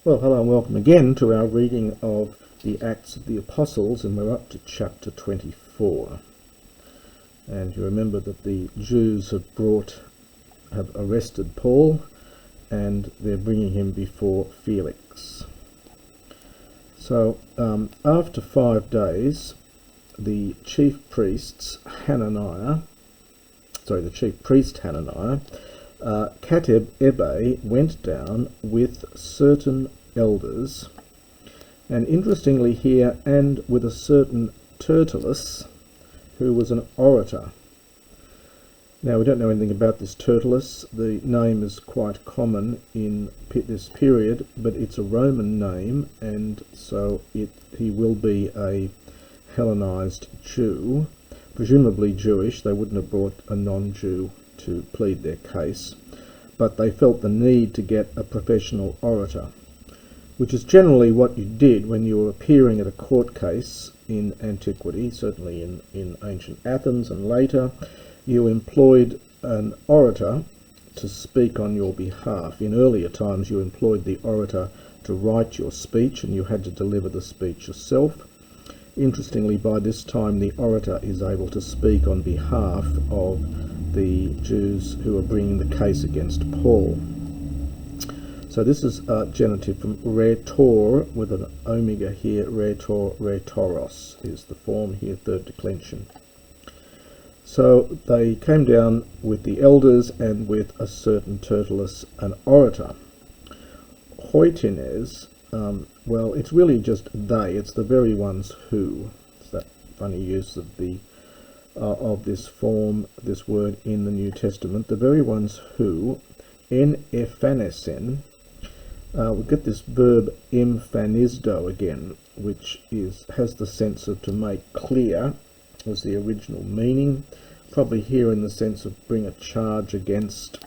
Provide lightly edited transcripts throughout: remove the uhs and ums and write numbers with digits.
Well, hello and welcome again to our reading of the Acts of the Apostles, and we're up to chapter 24. And you remember that the Jews have arrested Paul, and they're bringing him before Felix. So after 5 days, the chief priest Hananiah, Kateb Ebe went down with certain elders, and interestingly here, and with a certain Tertullus, who was an orator. Now, we don't know anything about this Tertullus. The name is quite common in this period, but it's a Roman name, and so he will be a Hellenized Jew, presumably Jewish. They wouldn't have brought a non-Jew to plead their case, but they felt the need to get a professional orator, which is generally what you did when you were appearing at a court case in antiquity. Certainly in ancient Athens and later, you employed an orator to speak on your behalf. In earlier times, you employed the orator to write your speech, and you had to deliver the speech yourself. Interestingly, by this time, the orator is able to speak on behalf of the Jews who are bringing the case against Paul. So this is a genitive from Orator with an omega here. Orator, Oratoros is the form here, third declension. So they came down with the elders and with a certain Tertullus, an orator. Hoitines, well, it's really just they. It's the very ones who. It's that funny use of this form, this word in the New Testament. The very ones who, en ephanesen, we get this verb emphanisdo again, which has the sense of to make clear, was the original meaning. Probably here in the sense of bring a charge against,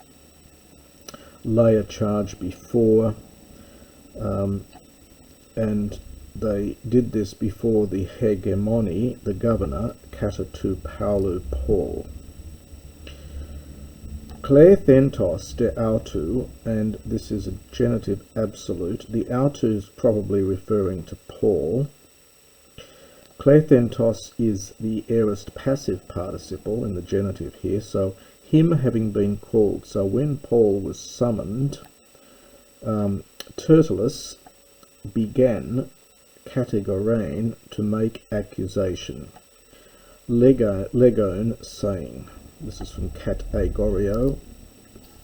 lay a charge before, and they did this before the hegemony, the governor, Katatu Paulu Paul. Klethentos de autu, and this is a genitive absolute. The autu is probably referring to Paul. Klethentos is the aorist passive participle in the genitive here, so him having been called. So when Paul was summoned, Tertullus began categorein, to make accusation. Legon, saying. This is from categorio.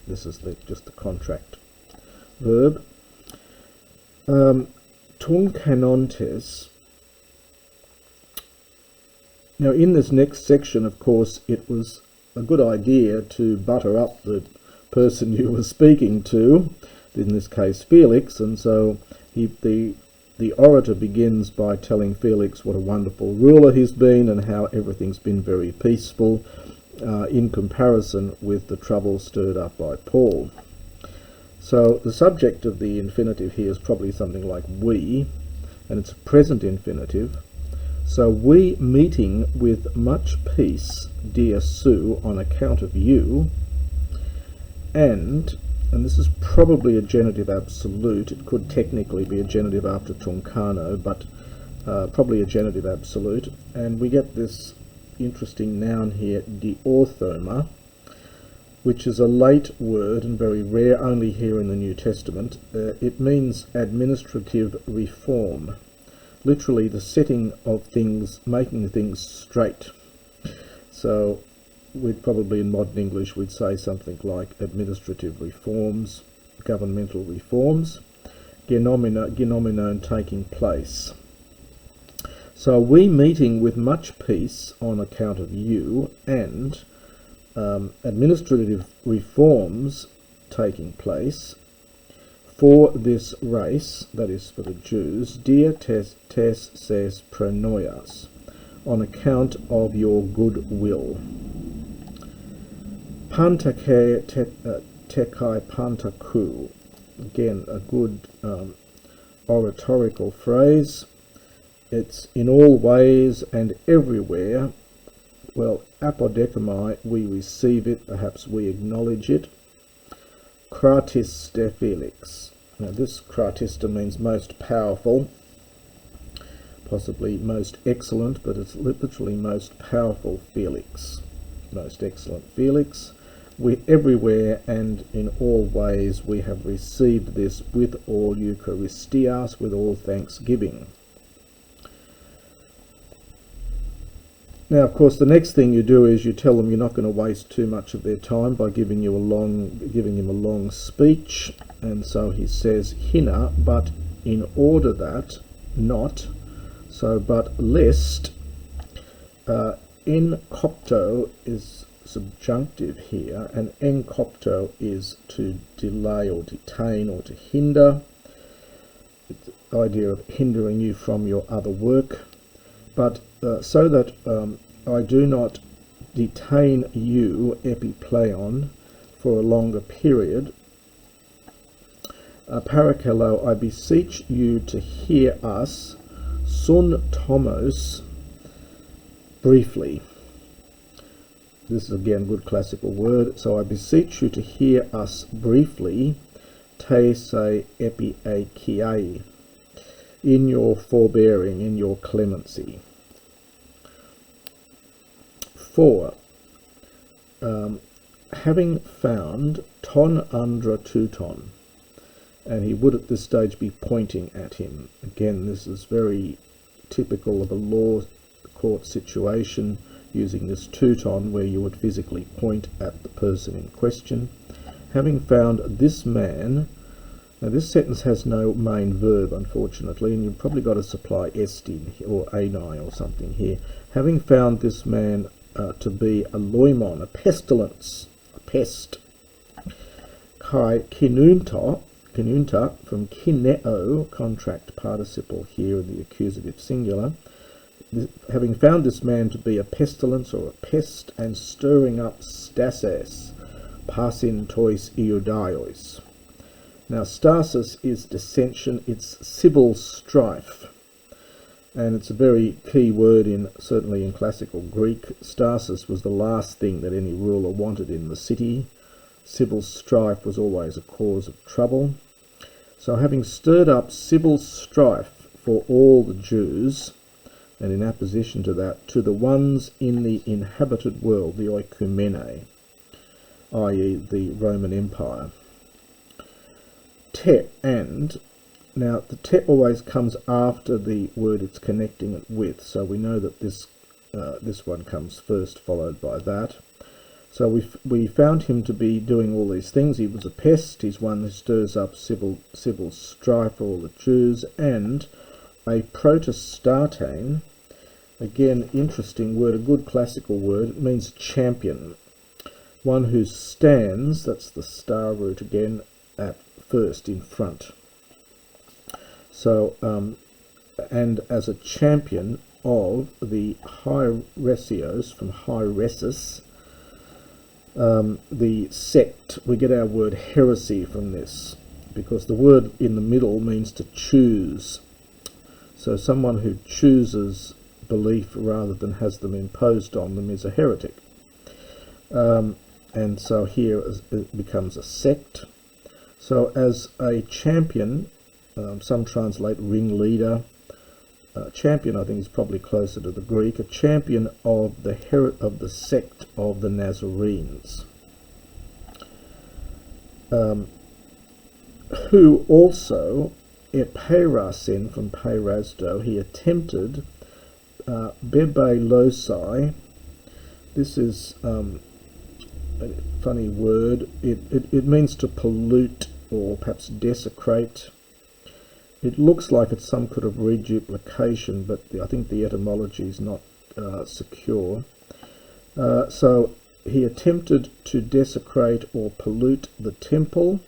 This is just the contract verb. Tung canontes. Now in this next section, of course, it was a good idea to butter up the person you were speaking to, in this case Felix, and so the orator begins by telling Felix what a wonderful ruler he's been and how everything's been very peaceful in comparison with the trouble stirred up by Paul. So the subject of the infinitive here is probably something like we, and it's a present infinitive. So we meeting with much peace, dear Sue, on account of you, and this is probably a genitive absolute. It could technically be a genitive after tuncano, but probably a genitive absolute. And we get this interesting noun here, diorthoma, which is a late word and very rare, only here in the New Testament. It means administrative reform, literally the setting of things, making things straight. So we'd probably, in modern English, we'd say something like administrative reforms, governmental reforms, genomenon taking place. So we meeting with much peace on account of you, and administrative reforms taking place for this race, that is for the Jews, dia tes ses prenoias, on account of your good will. Pantake tekai pantaku, again a good oratorical phrase. It's in all ways and everywhere. Well, apodecamai, we receive it, perhaps we acknowledge it. Kratis de Felix, Now this Kratista means most powerful, possibly most excellent, but it's literally most powerful Felix. Most excellent Felix. We everywhere and in all ways we have received this with all Eucharistias, with all thanksgiving. Now, of course, the next thing you do is you tell them you're not going to waste too much of their time by giving him a long speech, and so he says, "Hina, but in order that, not so, but lest." En copto is subjunctive here, and en copto is to delay or detain or to hinder. It's the idea of hindering you from your other work. But so that I do not detain you, epipleon, for a longer period, parakelo, I beseech you to hear us, sun tomos, briefly. This is again a good classical word. So I beseech you to hear us briefly, te se epiakiai, in your forbearing, in your clemency. 4. Having found ton andra tuton, and he would at this stage be pointing at him. Again, this is very typical of a law court situation, using this tuton where you would physically point at the person in question. Having found this man. Now this sentence has no main verb, unfortunately, and you've probably got to supply estin or ani or something here. Having found this man to be a loimon, a pestilence, a pest. Kai kinunta from kineo, contract participle here in the accusative singular. Having found this man to be a pestilence or a pest, and stirring up stases, passin tois iudaios. Now stasis is dissension, it's civil strife, and it's a very key word certainly in classical Greek. Stasis was the last thing that any ruler wanted in the city. Civil strife was always a cause of trouble. So having stirred up civil strife for all the Jews, and in opposition to that, to the ones in the inhabited world, the oikumene, i.e. the Roman Empire. Te, and, now the te always comes after the word it's connecting it with, so we know that this one comes first, followed by that. So we found him to be doing all these things. He was a pest, he's one who stirs up civil strife for all the Jews, and a protestane, again interesting word, a good classical word. It means champion, one who stands, that's the star root again, at first, in front. So and as a champion of the Hieresios, from Hieresis, the sect. We get our word heresy from this, because the word in the middle means to choose. So someone who chooses belief rather than has them imposed on them is a heretic. And so here it becomes a sect. So as a champion, some translate ringleader. Champion, I think, is probably closer to the Greek. A champion of the sect of the Nazarenes, who also eperasin, from perasdo, he attempted bebelosai. This is a funny word. It means to pollute or perhaps desecrate. It looks like it's some kind of reduplication, but I think the etymology is not secure. So he attempted to desecrate or pollute the temple,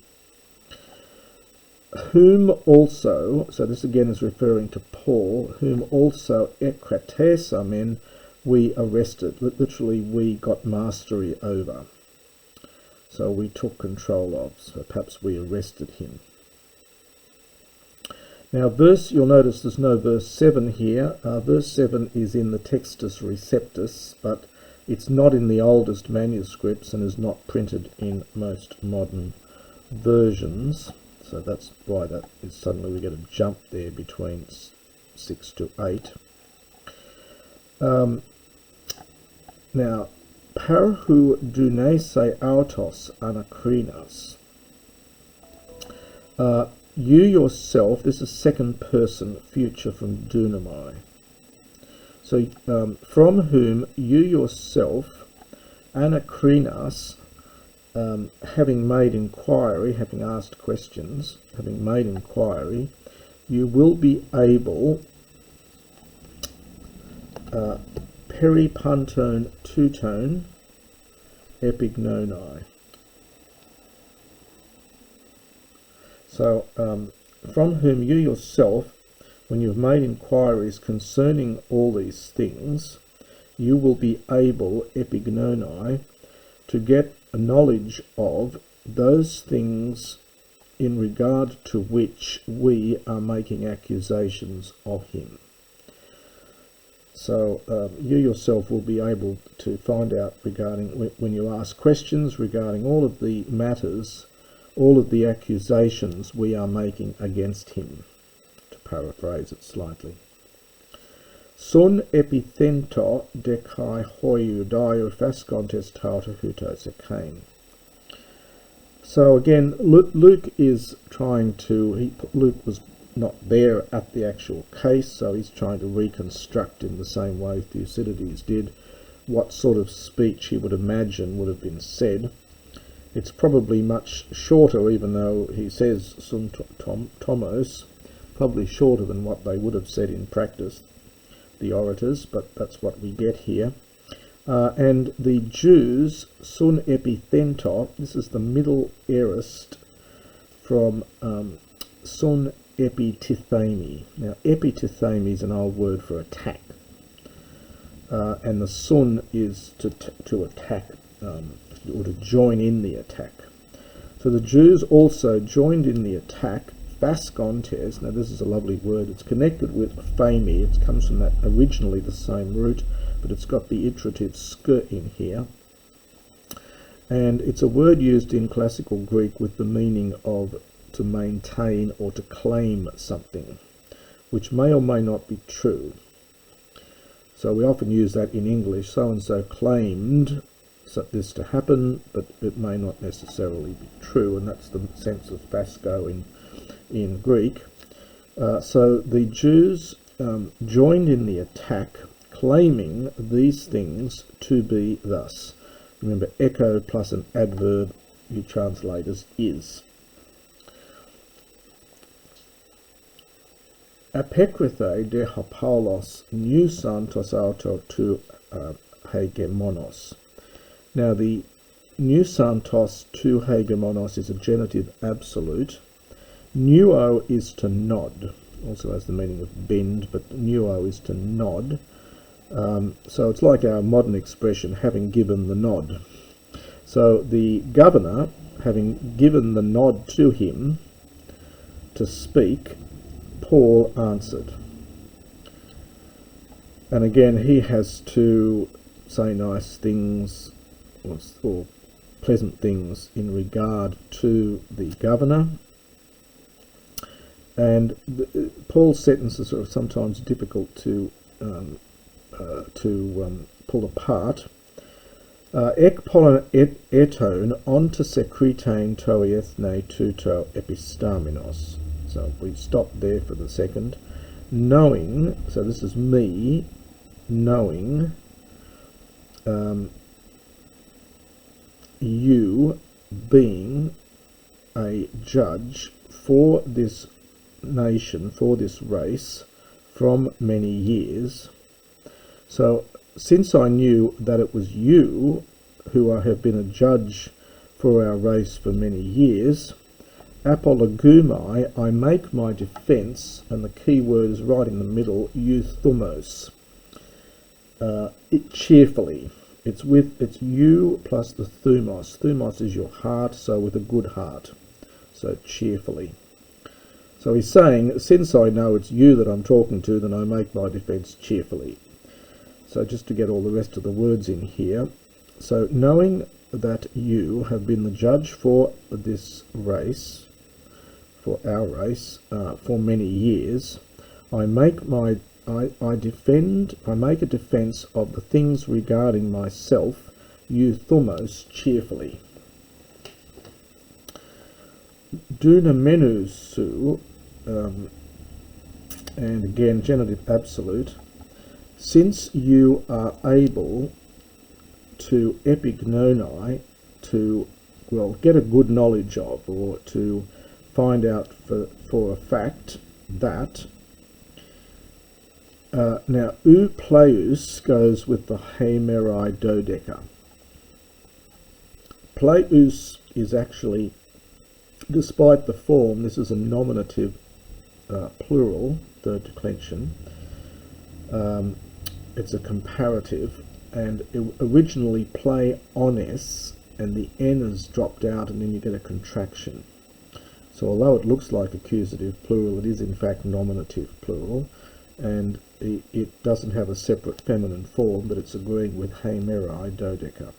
whom also, so this again is referring to Paul, whom also ekratesamen, we arrested. Literally, we got mastery over. So we took control of, so perhaps we arrested him. Now you'll notice there's no verse 7 here. Verse 7 is in the Textus Receptus, but it's not in the oldest manuscripts and is not printed in most modern versions. So that's why that is suddenly we get a jump there between 6 to 8. Now, parhu dunese autos anakrinas. You yourself, this is second person future from dunamai. So from whom you yourself, anakrinas, having made inquiry, having asked questions, having made inquiry, you will be able, peripantone tutone epignonai. So, from whom you yourself, when you've made inquiries concerning all these things, you will be able, epignonai, to get a knowledge of those things in regard to which we are making accusations of him. So you yourself will be able to find out regarding, when you ask questions regarding all of the matters, all of the accusations we are making against him, to paraphrase it slightly. Sun epithento dekai hoiu dio fascontes tauta hutos ekain. So again, Luke is trying to, Luke was not there at the actual case, so he's trying to reconstruct in the same way Thucydides did what sort of speech he would imagine would have been said. It's probably much shorter, even though he says sun tomos, probably shorter than what they would have said in practice, the orators, but that's what we get here. And the Jews, sun epithento, this is the middle aorist from sun epitithemi. Now, epitithemi is an old word for attack, and the sun is to attack, or to join in the attack. So the Jews also joined in the attack, fascontes. Now this is a lovely word, it's connected with phemi, it comes from that originally the same root, but it's got the iterative sk in here. And it's a word used in classical Greek with the meaning of to maintain or to claim something, which may or may not be true. So we often use that in English, so-and-so claimed this to happen, but it may not necessarily be true, and that's the sense of fasco in Greek. So the Jews joined in the attack, claiming these things to be thus. Remember, echo plus an adverb, you translators, is. Apekrithe de Paulos new santos auto to hegemonos. Now the new santos to hegemonos is a genitive absolute. Nuo is to nod, also has the meaning of bend, but nuo is to nod. So it's like our modern expression, having given the nod. So the governor, having given the nod to him to speak, Paul answered. And again, he has to say nice things or pleasant things in regard to the governor. And Paul's sentences are sometimes difficult to pull apart. Ek polon eton onto secretain to ethne tuto epistaminos. So we stop there for the second. Knowing, so this is me knowing you being a judge for this nation, for this race, from many years. So since I knew that it was you who have been a judge for our race for many years, apologumai, I make my defence, and the key word is right in the middle, euthumos, cheerfully. It's you plus the thumos. Thumos is your heart, so with a good heart. So cheerfully. So he's saying, since I know it's you that I'm talking to, then I make my defence cheerfully. So just to get all the rest of the words in here. So knowing that you have been the judge for this race for our race for many years. I make a defence of the things regarding myself, euthumos, cheerfully. Dunamenusu, and again genitive absolute, since you are able to epignoni, to, well, get a good knowledge of, or to find out for a fact that, now ou pleus goes with the hemerai dodeca. Pleus is actually, despite the form, this is a nominative plural, third declension. It's a comparative, and originally play ones, and the n is dropped out, and then you get a contraction. So although it looks like accusative plural, it is in fact nominative plural, and it doesn't have a separate feminine form, but it's agreeing with hemerai dodeca.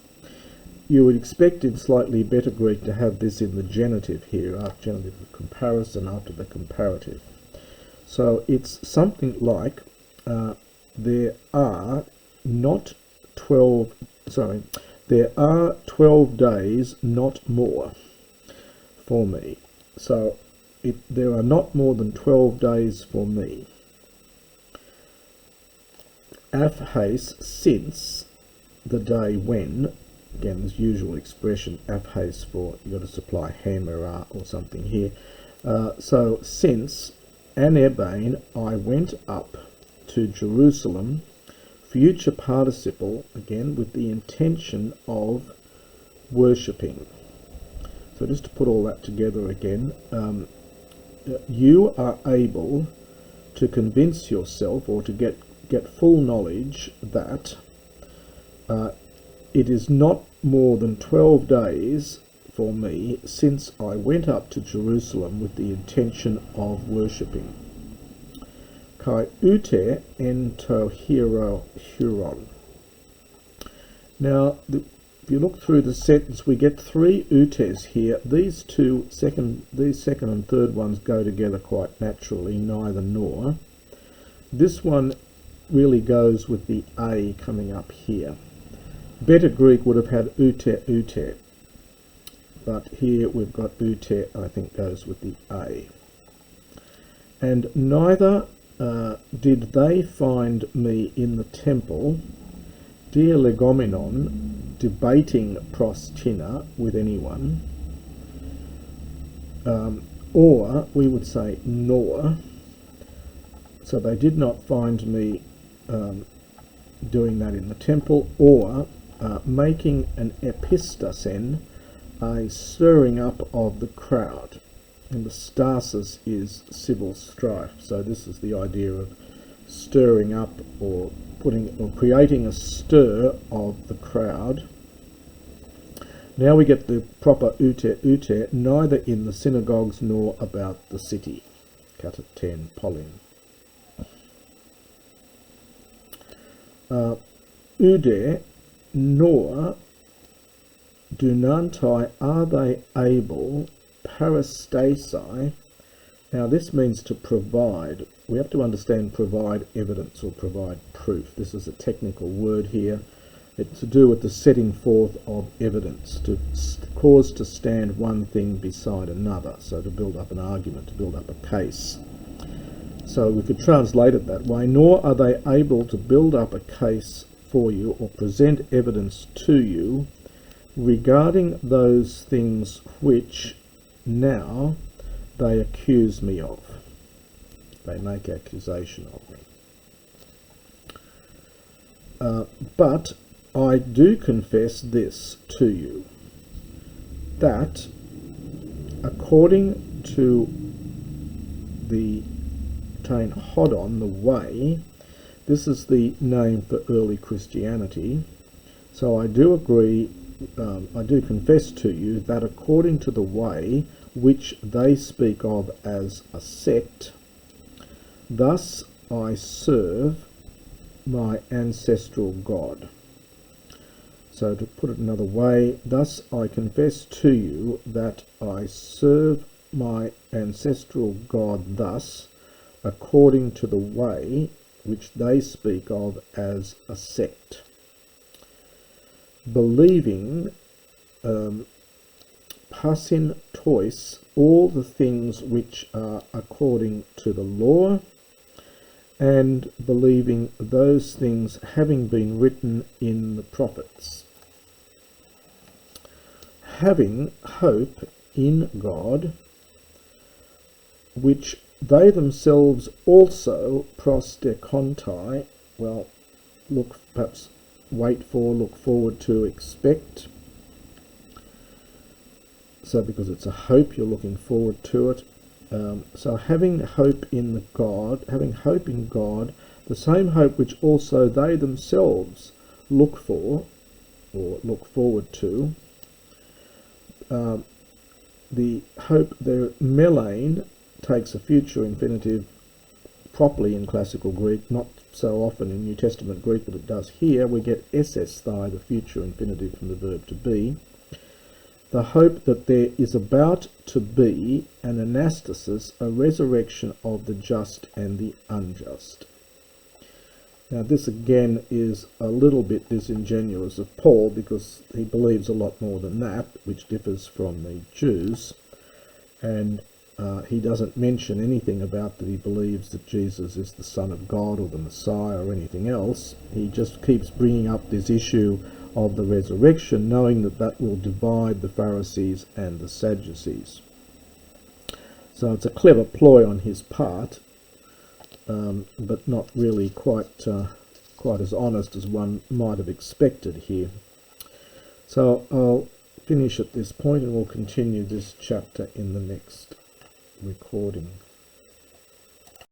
You would expect in slightly better Greek to have this in the genitive here, after genitive of comparison, after the comparative. So it's something like, there are 12 days, not more, for me. So there are not more than 12 days for me. Aphes, since the day when, again this usual expression, aphes, for you've got to supply hemera or something here. So since anebain, I went up to Jerusalem, future participle, again with the intention of worshipping. So just to put all that together again, you are able to convince yourself, or to get full knowledge that it is not more than 12 days for me since I went up to Jerusalem with the intention of worshipping. Kai ute ento hero huron. Now, if you look through the sentence, we get three utes here. These second and third ones go together quite naturally, neither nor. This one really goes with the a coming up here. Better Greek would have had ute, but here we've got ute, I think goes with the a. And neither did they find me in the temple, dialegomenon, debating prostina with anyone, or we would say nor. So they did not find me doing that in the temple, or making an epistasen, a stirring up of the crowd. And the stasis is civil strife. So this is the idea of stirring up, or creating a stir of the crowd. Now we get the proper ute, neither in the synagogues nor about the city. Kata 10, polin. Ude, nor dunantai, are they able, parastasi. Now this means to provide. We have to understand provide evidence, or provide proof. This is a technical word here. It's to do with the setting forth of evidence, to cause to stand one thing beside another, so to build up an argument, to build up a case. So we could translate it that way. Nor are they able to build up a case for you, or present evidence to you regarding those things which now they accuse me of. They make accusation of me. But I do confess this to you, that according to the Tain Hodon, the way, this is the name for early Christianity. So I do agree, I do confess to you that according to the way which they speak of as a sect, thus I serve my ancestral God. So to put it another way, thus I confess to you that I serve my ancestral God thus, according to the way which they speak of as a sect, believing passin tois all the things which are according to the law, and believing those things having been written in the prophets, having hope in God, which they themselves also prostecontai, well, look forward to, expect. So because it's a hope, you're looking forward to it. So having hope in God, the same hope which also they themselves look for, or look forward to. The hope there, melain, takes a future infinitive properly in classical Greek, not so often in New Testament Greek, but it does here. We get esesthai, the future infinitive, from the verb to be. The hope that there is about to be an anastasis, a resurrection of the just and the unjust. Now this again is a little bit disingenuous of Paul, because he believes a lot more than that, which differs from the Jews, and he doesn't mention anything about that he believes that Jesus is the Son of God or the Messiah or anything else. He just keeps bringing up this issue of the resurrection, knowing that that will divide the Pharisees and the Sadducees. So it's a clever ploy on his part, but not really quite as honest as one might have expected here. So I'll finish at this point, and we'll continue this chapter in the next recording.